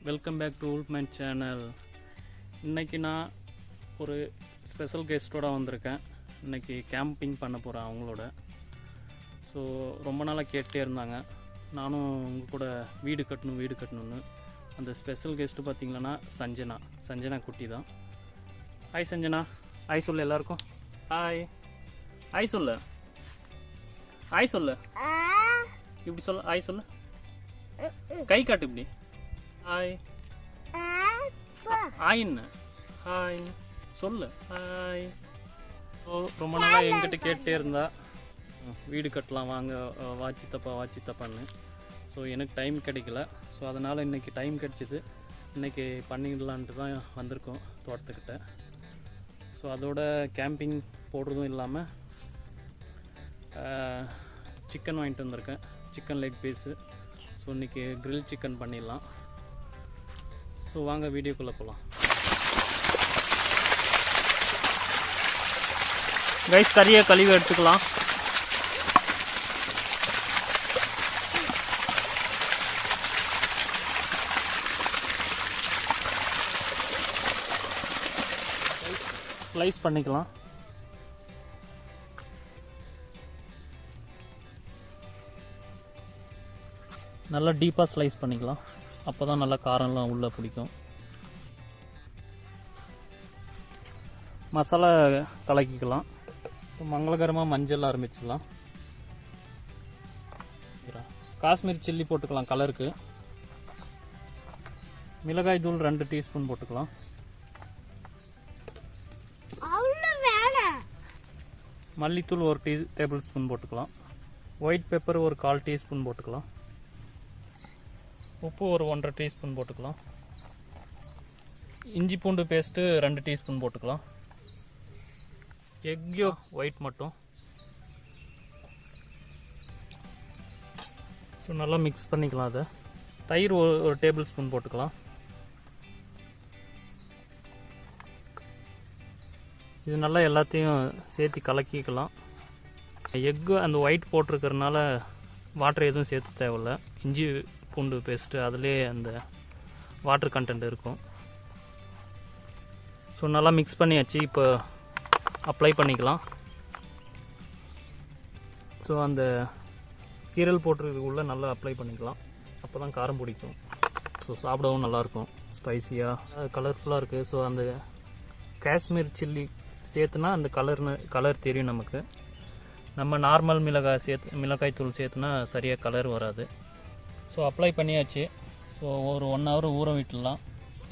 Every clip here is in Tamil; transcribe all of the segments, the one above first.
வெல்கம் பேக் டு உல்மேன் சேனல். இன்றைக்கி நான் ஒரு ஸ்பெஷல் கெஸ்ட்டோடு வந்திருக்கேன். இன்றைக்கி கேம்பிங் பண்ண போகிறேன் அவங்களோட. ஸோ ரொம்ப நாளாக கேட்டே இருந்தாங்க, நானும் உங்கள் கூட வீடு கட்டணும்னு. அந்த ஸ்பெஷல் கெஸ்ட்டு பார்த்திங்கன்னா சஞ்சனா குட்டி தான். ஹாய் சஞ்சனா, ஹாய் சொல்லு எல்லாருக்கும். ஹாய் சொல்லு, ஹாய் சொல்லு, இப்படி சொல்லு, ஹாய் சொல்லு, கை காட்டு இப்படி. ஹாய் ஹாய்ன்னு ஹாய் சொல்லு, ஹாய். ரொம்ப நாளாக என்கிட்ட கேட்டே இருந்தா வீடு கட்டலாம் வாங்க, வாச்சி தப்பான்னு. ஸோ எனக்கு டைம் கிடைக்கல. ஸோ அதனால் இன்றைக்கி டைம் கிடச்சிது. இன்றைக்கி பண்ணிடலான்ட்டு தான் வந்திருக்கோம் தோட்டத்துக்கிட்ட. ஸோ அதோட கேம்பிங் போடுறதும் இல்லாமல் சிக்கன் வாங்கிட்டு வந்திருக்கேன், சிக்கன் லெக் பீஸு. ஸோ இன்றைக்கி கிரில் சிக்கன் பண்ணிடலாம். ஸோ வாங்க வீடியோக்குள்ளே போகலாம். கைஸ், கறியை கழுவி எடுத்துக்கலாம். ஸ்லைஸ் பண்ணிக்கலாம். நல்லா டீப்பாக ஸ்லைஸ் பண்ணிக்கலாம், அப்போ தான் நல்லா காரம்லாம் உள்ளே பிடிக்கும். மசாலா கலக்கிக்கலாம். ஸோ மங்களகரமாக மஞ்சள் ஆரம்பிச்சிடலாம். காஷ்மீர் சில்லி போட்டுக்கலாம் கலருக்கு. மிளகாய் தூள் 2 டீஸ்பூன் போட்டுக்கலாம். மல்லித்தூள் 1 டேபிள் ஸ்பூன் போட்டுக்கலாம். ஒயிட் பெப்பர் 1/4 டீஸ்பூன் போட்டுக்கலாம். உப்பு 1.5 டீஸ்பூன் போட்டுக்கலாம். இஞ்சி பூண்டு பேஸ்ட்டு 2 டீஸ்பூன் போட்டுக்கலாம். எக் யோக் ஒயிட் மட்டும். ஸோ நல்லா மிக்ஸ் பண்ணிக்கலாம். அதை தயிர் 1 டேபிள் ஸ்பூன் போட்டுக்கலாம். இது நல்லா எல்லாத்தையும் சேர்த்து கலக்கிக்கலாம். எக்கு அந்த ஒயிட் போட்டிருக்கிறதுனால வாட்டர் எதுவும் சேர்த்து தேவையில்ல. இஞ்சி பூண்டு பேஸ்ட்டு அதிலே அந்த வாட்டர் கண்டென்ட் இருக்கும். ஸோ நல்லா மிக்ஸ் பண்ணியாச்சு. இப்போ அப்ளை பண்ணிக்கலாம். ஸோ அந்த கீரல் போட்டிருக்கிறதுக்குள்ளே நல்லா அப்ளை பண்ணிக்கலாம், அப்போ தான் காரம் பிடிக்கும். ஸோ சாப்பிடவும் நல்லாயிருக்கும், ஸ்பைஸியாக கலர்ஃபுல்லாக இருக்குது. ஸோ அந்த காஷ்மீர் சில்லி சேர்த்துனா அந்த கலர் தெரியும் நமக்கு. நம்ம நார்மல் மிளகாய் தூள் சேர்த்துனா சரியாக கலர் வராது. ஸோ அப்ளை பண்ணியாச்சு. ஸோ ஒரு 1 ஹவர் ஊற விட்டுடலாம்.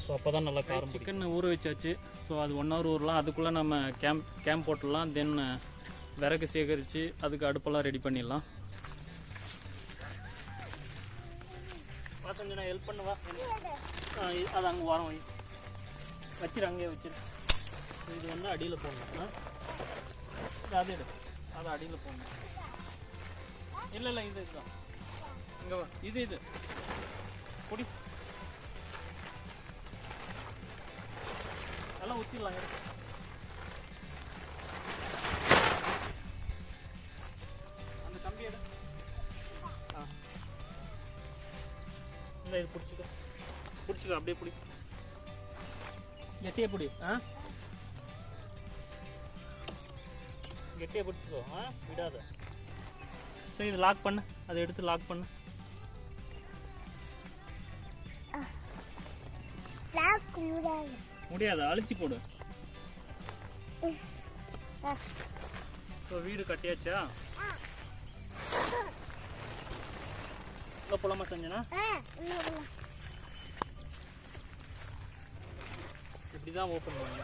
ஸோ அப்போ தான் நல்லா காரம். சிக்கன் ஊற வச்சாச்சு. ஸோ அது 1 ஹவர் ஊறலாம். அதுக்குள்ளே நம்ம கேம்ப் போட்டுடலாம். தென் விறகு சேகரித்து அதுக்கு அடுப்பெல்லாம் ரெடி பண்ணிடலாம். சஞ்சனா ஹெல்ப் பண்ணுவா. அது அங்கே வரோம் வச்சிரு, அங்கேயே வச்சிரு. இது வந்து அடியில் போடணும். அது அதை அடியில் போடணும். இல்லை இதுதான் இங்கே வா. இது பொடி நல்லா ஊற்றிடலாம். அந்த கம்பி எடு. இல்லை இது பிடிச்சிக்கோ அப்படியே பிடி, கெட்டியாக பிடி. கெட்டியாக பிடிச்சிக்கோ, விடாத. சரி, இது லாக் பண்ணு, அதை எடுத்து லாக் பண்ணு. முடியாது, அழிச்சு போடு. ஸோ வீடு கட்டியாச்சா? போலாமா சஞ்சனா? இப்படிதான் ஓப்பன் பண்ணுங்க.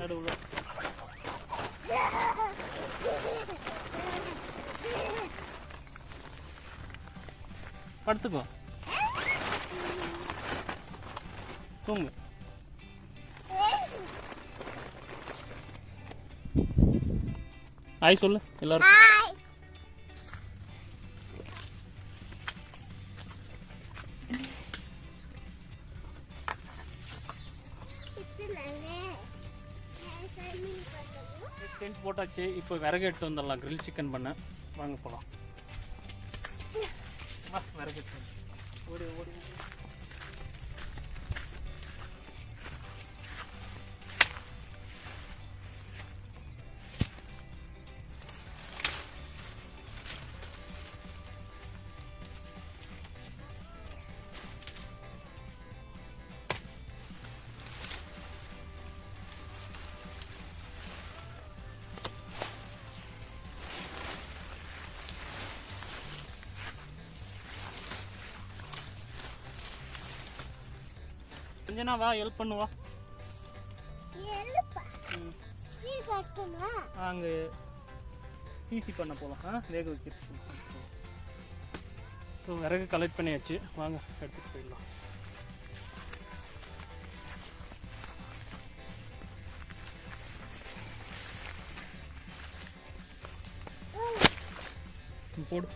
நடுவுல படுத்துக்கோ, தூங்கு. ஹாய் சொல்லு எல்லாரும். டென்ட் போட்டாச்சு. இப்போ விறகு எடுத்து வந்துடலாம், கிரில் சிக்கன் பண்ண. வாங்க போகலாம். விறகு ஓடி ஓடி. சஞ்சனா வா, ஹெல்ப் பண்ணுவா. அங்க சிசி பண்ண போகலாம், வேக வைக்கிறது. ஸோ விறகு கலெக்ட் பண்ணியாச்சு, வாங்க எடுத்துகிட்டு போயிடலாம். போடு.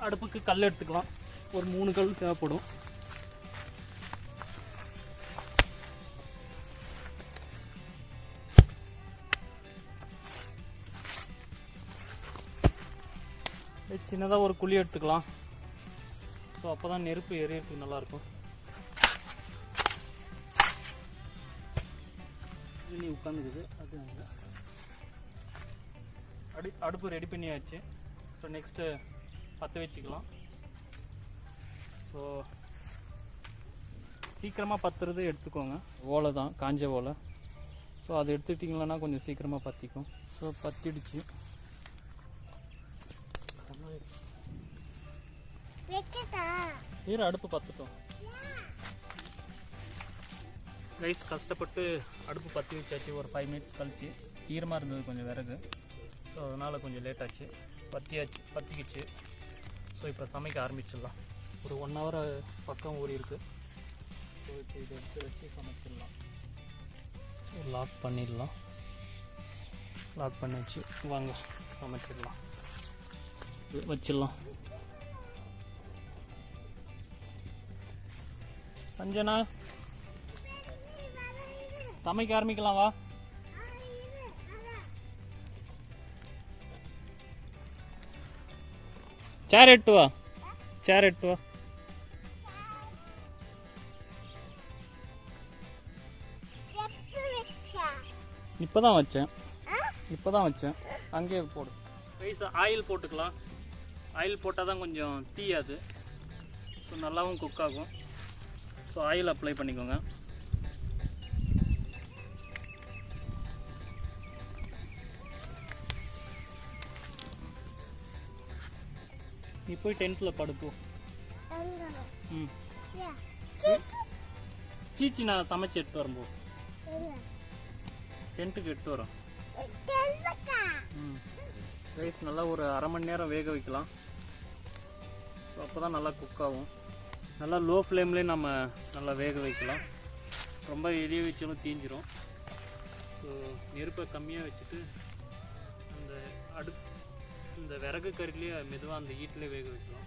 அடுப்புக்கு கல் எடுத்துக்கலாம், ஒரு 3 கல் தேவைப்படும். சின்னதாக ஒரு குழி எடுத்துக்கலாம். ஸோ அப்போ தான் நெருப்பு எரியறதுக்கு நல்லாயிருக்கும். நீ உட்காந்துக்குது அது அடுப்பு ரெடி பண்ணியாச்சு. ஸோ நெக்ஸ்ட்டு பற்ற வச்சுக்கலாம். ஸோ சீக்கிரமாக பற்றுறது எடுத்துக்கோங்க. ஓலை தான், காஞ்ச ஓலை. ஸோ அது எடுத்துக்கிட்டிங்களன்னா கொஞ்சம் சீக்கிரமாக பற்றிக்கும். ஸோ பற்றிடுச்சு. அடுப்பு பற்றட்டும் ரைஸ். கஷ்டப்பட்டு அடுப்பு பற்றி வச்சாச்சு. ஒரு 5 மினிட்ஸ் கழிச்சு. ஈரமாக இருந்தது கொஞ்சம் விறகு, ஸோ அதனால் கொஞ்சம் லேட் ஆச்சு. பற்றிக்கிச்சு. ஸோ இப்போ சமைக்க ஆரம்பிச்சிடலாம். ஒரு 1 ஹவர் பக்கம் ஊறி இருக்குது. ஸோ இப்போ இதை எடுத்து வச்சு சமைச்சிடலாம். லாக் பண்ணிடலாம். லாக் பண்ணி வச்சு வாங்க சமைச்சிடலாம். வச்சிடலாம். சஞ்சனா சமைக்க ஆரம்பிக்கலாம், வா. சேர் எட்டு வா, சேர் எட்டு வா. இப்போதான் வச்சேன். அங்கேயே போடு. ஆயில் போட்டுக்கலாம். ஆயில் போட்டால் தான் கொஞ்சம் தீயாது. ஸோ நல்லாவும் குக் ஆகும். ஸோ ஆயில் அப்ளை பண்ணிக்கோங்க. நீ போய் டென்ட்டில் படுப்போ. ம் சீச்சி நான் சமைச்சு எடுத்து வரும்போது டென்ட்டுக்கு எடுத்து வரோம். ரைஸ் நல்லா ஒரு 1/2 மணி நேரம் வேக வைக்கலாம். ஸோ அப்போ தான் நல்லா குக் ஆகும். நல்லா லோ ஃப்ளேம்லேயே நம்ம நல்லா வேக வைக்கலாம். ரொம்ப எரிய வச்சாலும் தீஞ்சிரும். ஸோ நெருப்பை கம்மியாக வச்சுட்டு இந்த விறகு கறிலேயே மெதுவாக அந்த ஹீட்லேயே வேக வைக்கலாம்.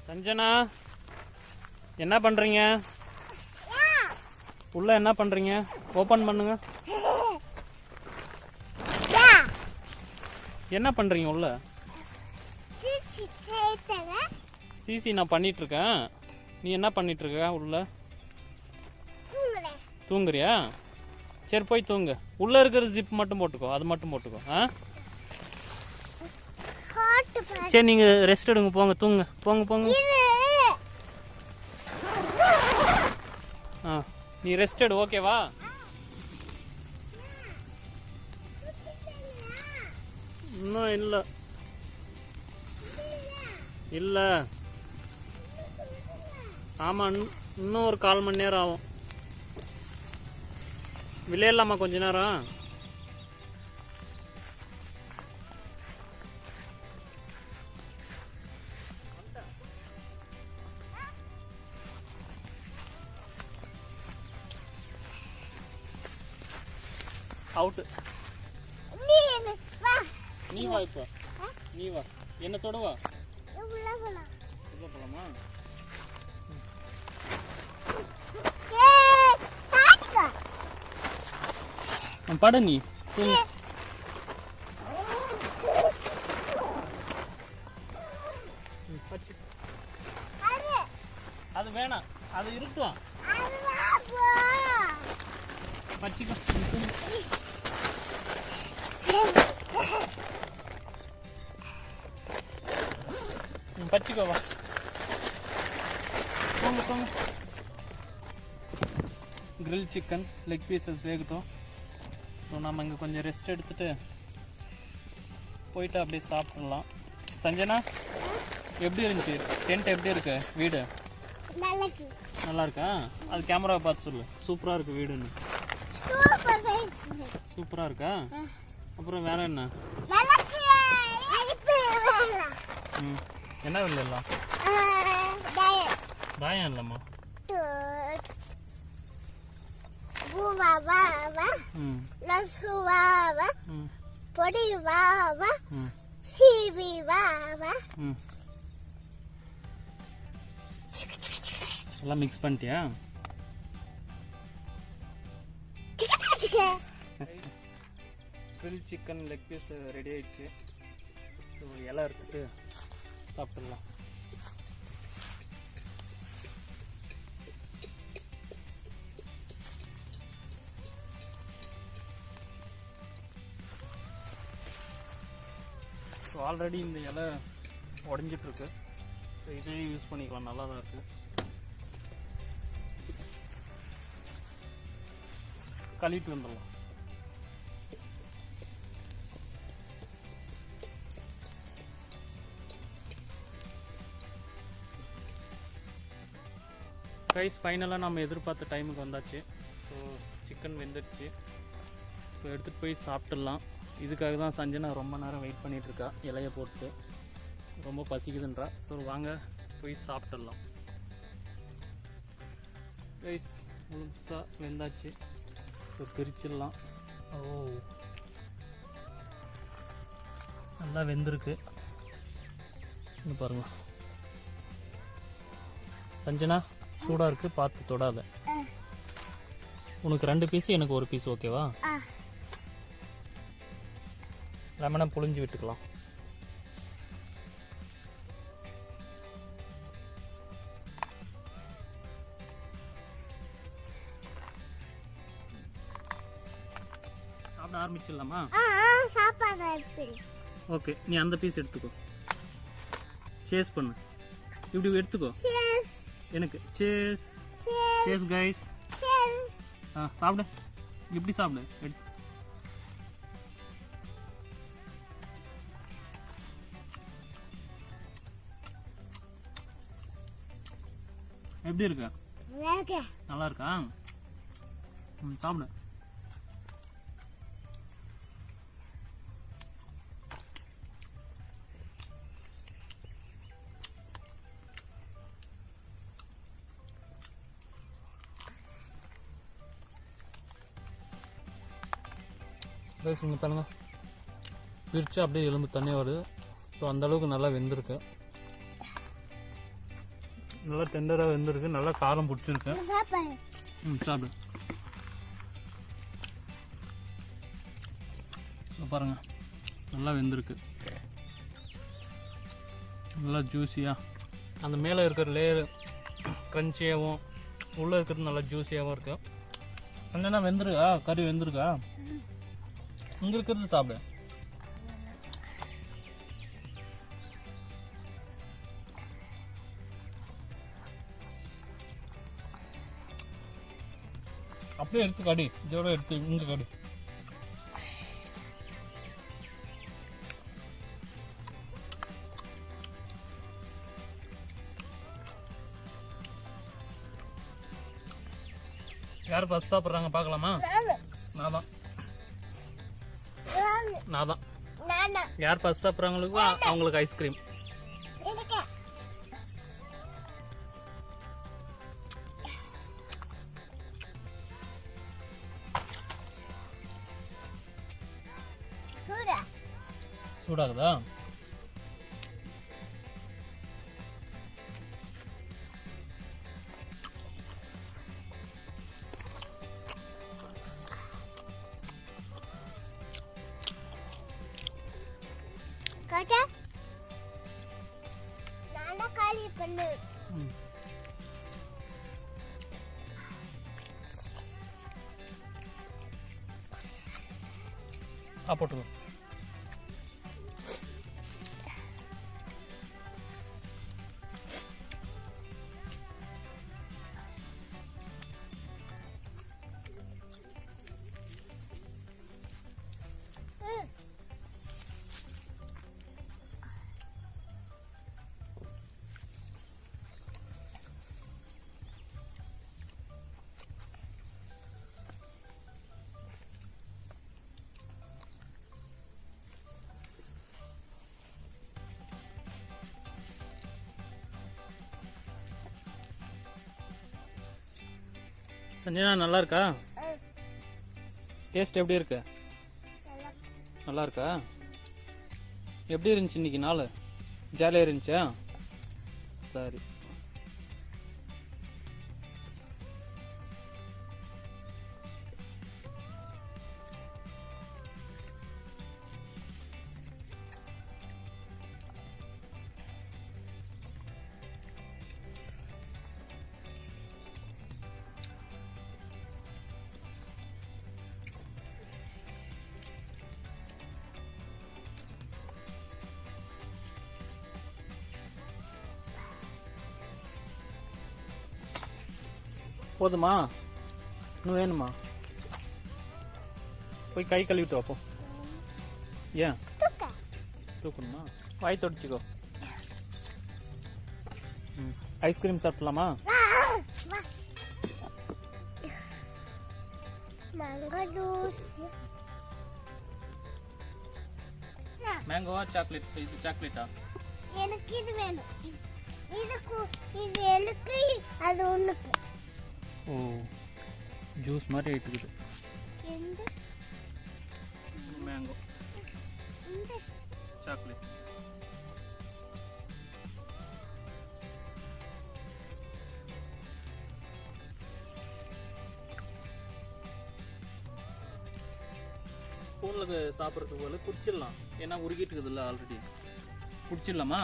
சஞ்சனா என்ன பண்றீங்க? உள்ள என்ன பண்றீங்க? ஓபன் பண்ணுங்க. என்ன பண்றீங்க உள்ள? சிசி நான் பண்ணிட்டு இருக்கேன். நீ என்ன பண்ணிட்டு இருக்க உள்ள? தூங்குறியா? சரி போய் தூங்கு. உள்ள இருக்கிற ஜிப் மட்டும் போட்டுக்கோ, அது மட்டும் போட்டுக்கோ. சரி நீங்க ரெஸ்ட் எடுங்க, போங்க தூங்க, போங்க. நீ ரெஸ்ட் எடு, ஓகேவா? இன்னும் இல்ல ஆமா, இன்னும் ஒரு 1/4 மணி நேரம் ஆகும். விளையாடலாமா கொஞ்ச நேரம்? அவுட்டு. நீ வா இப்போ. நீ வா. என்ன தொடவா? உள்ள போலாமா? பட நீ அது வேணாம், அது இருக்கும். பச்சிக்கோ பச்சிக்கோவா. போங்க போங்க. கிரில் சிக்கன் லெக் பீசஸ் வேகட்டும். ஸோ நம்ம இங்கே கொஞ்சம் ரெஸ்ட் எடுத்துகிட்டு போயிட்டு அப்படியே சாப்பிட்றலாம். சஞ்சனா, எப்படி இருந்துச்சு டென்ட்? எப்படி இருக்கு வீடு? நல்லா இருக்கா? அது கேமராவை பார்த்து சொல்லு. சூப்பராக இருக்கு வீடுன்னு. சூப்பராக இருக்கா? அப்புறம் வேற என்ன? என்ன இல்லைலாம் தாயம் இல்லைம்மா. எல்லாம் மிக்ஸ் பண்ணிட்டியா? Grill chicken leg piece ready ஆயிடுச்சு. ஸோ இலை எடுத்துட்டு சாப்பிட்டுடலாம். ஸோ ஆல்ரெடி இந்த இலை உடஞ்சிட்ருக்கு. ஸோ இதே யூஸ் பண்ணிக்கலாம், நல்லா தான் இருக்குது. கழுவிட்டு வந்துடலாம். கைஸ், ஃபைனலாக நம்ம எதிர்பார்த்த டைமுக்கு வந்தாச்சு. ஸோ சிக்கன் வெந்துடுச்சு. ஸோ எடுத்துகிட்டு போய் சாப்பிட்டுடலாம். இதுக்காக தான் சஞ்சனா ரொம்ப நேரம் வெயிட் பண்ணிகிட்ருக்கா, இலையை போட்டு. ரொம்ப பசிக்குதுன்றா. ஸோ வாங்க போய் சாப்பிட்டுடலாம். கைஸ், முழுசாக வெந்தாச்சு. ஸோ பிரிச்சிடலாம். ஓ, நல்லா வெந்திருக்கு. இன்னும் பாருங்க சஞ்சனா, சூடாக இருக்குது, பார்த்து தொடாத. உனக்கு 2 பீஸ், எனக்கு 1 பீஸ், ஓகேவா? லெமனை புழிஞ்சு விட்டுக்கலாம். சாப்பிட ஆரம்பிச்சிடலாமா? ஓகே, நீ அந்த பீஸ் எடுத்துக்கோ. சேஸ் பண்ணு. இப்படி எடுத்துக்கோ. எனக்கு சேஸ். Chase guys. சாப்பிடு. இப்படி சாப்பிடு. எப்படி இருக்கா? நல்லா இருக்கா? சாப்பிடு. இங்கே பாருங்க, பிரித்து அப்படியே எலும்பு தண்ணி வருது. ஸோ அந்தளவுக்கு நல்லா வெந்திருக்கு. நல்லா டெண்டராக வெந்திருக்கு. நல்லா காரம் பிடிச்சிருக்கு. சாப்பிடு. ஸோ பாருங்க, நல்லா வெந்திருக்கு. நல்லா ஜூஸியாக, அந்த மேலே இருக்கிற லேயர் க்ரன்ச்சியாகவும் உள்ளே இருக்கிறது நல்லா ஜூஸியாகவும் இருக்குது. என்னென்னா வெந்திருக்கா? கறி வெந்திருக்கா? இங்கே இருக்கிறது சாப்பிடு. அப்படியே எடுத்து கடி. இதோட எடுத்து இங்கே கடி. யார் ஃபர்ஸ்ட் சாப்பிட்றாங்க பார்க்கலாமா? நான் தான். யார் ஃபர்ஸ்ட் சாப்பிட்றாங்களுக்கு அவங்களுக்கு ஐஸ்கிரீம். சூடாகுதா? காட்டா நானா காலி பண்ணு. போட்டுக்கோ. சஞ்சனா நல்லா இருக்கா? டேஸ்ட் எப்படி இருக்கு? நல்லா இருக்கா? எப்படி இருந்துச்சு இன்னைக்கு நாள்? ஜாலியாக இருந்துச்சா? சரி. போதுமா? இன்னும் வேணுமா? போய் கை கழுவிட்டு வாப்போ. ஏன் தூக்கணுமா? வாய் தொடச்சிக்கோ. ஐஸ்கிரீம் சாப்பிடலாமா? மேங்கோவா சாக்லேட்? இது சாக்லேட்டா? எனக்கு இது வேணும். இது எனக்கு, அது உனக்கு. ஓ, ஜூஸ் மாதிரி ஆயிட்டுக்குது. Mango chocolate. ஸ்பூனில் சாப்பிட்றதுக்கு போல குடிச்சிடலாம். ஏன்னா உருகிட்டு இருக்குதுல்ல ஆல்ரெடி. குடிச்சிடலாமா?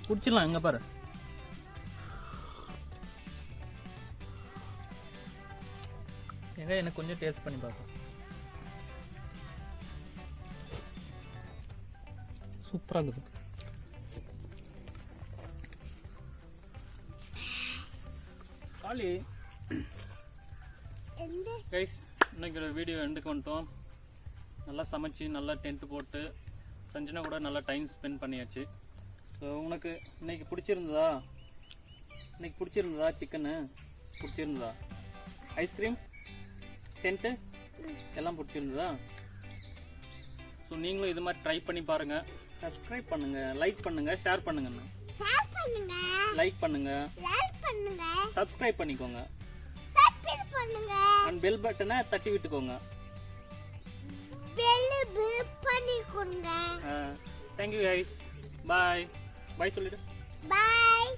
குடிச்சிடலாம். எங்கே பாரு. எங்க எனக்கு கொஞ்சம் டேஸ்ட் பண்ணி பார்ப்போம். சூப்பராக இருக்குது. காலி கைஸ், இன்னைக்கு வீடியோ எண்டுக்கு வந்துட்டோம். நல்லா சமைச்சு நல்லா டென்ட் போட்டு சஞ்சனா கூட நல்லா டைம் ஸ்பெண்ட் பண்ணியாச்சு. ஸோ உனக்கு இன்னைக்கு பிடிச்சிருந்ததா? இன்னைக்கு பிடிச்சிருந்ததா? சிக்கனு பிடிச்சிருந்ததா? ஐஸ்கிரீம், டென்ட்டு எல்லாம் பிடிச்சிருந்ததா? ஸோ நீங்களும் இது மாதிரி ட்ரை பண்ணி பாருங்கள். சப்ஸ்கிரைப் பண்ணுங்கள், லைக் பண்ணுங்கள், ஷேர் பண்ணுங்கண்ணா. லைக் பண்ணுங்கள், சப்ஸ்கிரைப் பண்ணிக்கோங்க, அண்ட் பெல் பட்டனை தட்டி விட்டுக்கோங்க. Thank you guys. பாய். பாய் சொல்லிடு. பாய்.